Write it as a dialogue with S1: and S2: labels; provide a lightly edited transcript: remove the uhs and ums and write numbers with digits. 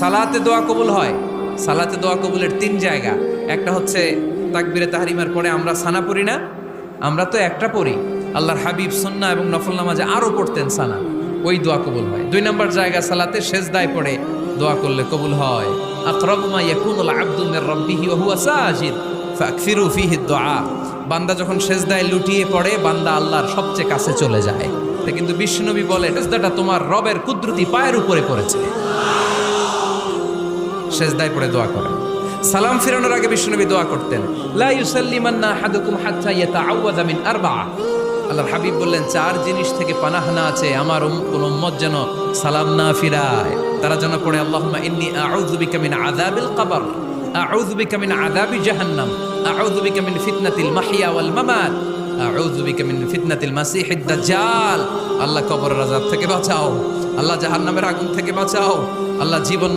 S1: সালাতে দোয়া কবুল হয়। সালাতে দোয়া কবুলের তিন জায়গা। একটা হচ্ছে তাকবীরে তাহরিমার পরে আমরা সানা পড়ি না, আমরা তো একটা পড়ি, আল্লাহর হাবিব সুন্নাহ এবং নফল নামাজে আরো পড়তেন সানা, ওই দোয়া কবুল হয়। দুই নম্বর জায়গা সালাতে সেজদায় পড়ে দোয়া করলে কবুল হয়। আকরাবু মা ইয়াকুনুল আবদু মির রাব্বিহি ওয়া হুয়া সাজিদ ফাকসিরু ফীহি দুআ। বান্দা যখন সেজদায় লুটিয়ে পড়ে বান্দা আল্লাহর সবচেয়ে কাছে চলে যায়। তা কিন্তু বিশ্বনবী বলে সেজদাটা তোমার রবের কুদরতি পায়ের উপরে পড়েছে। সেজদায় পড়ে দোয়া করেন। সালাম ফিরানোর আগে বিশ্বনবী দোয়া করতেন, লা ইউসাল্লিমান্না আহাদুকুম হাত্তা ইয়াতাআওয়াযা মিন আরবা'a। আল্লাহর হাবিব বললেন, চার জিনিস থেকে পানাহ না আছে আমার কোন উম্মত যেন সালাম না ফিরায়। তারা যেন পড়ে, আল্লাহুম্মা ইন্নী আউযু বিকা মিন আযাবিল কবর, আউযু বিকা মিন আযাবি জাহান্নাম, আউযু বিকা মিন ফিতনাতিল মাহইয়া ওয়াল মামাত, আউযু বিকা মিন ফিতনাতিল মাসিহিদ দাজ্জাল। আল্লাহ কবরের আযাব থেকে বাঁচাও, আল্লাহ জাহান্নামের আগুন থেকে বাঁচাও, আল্লাহ জীবন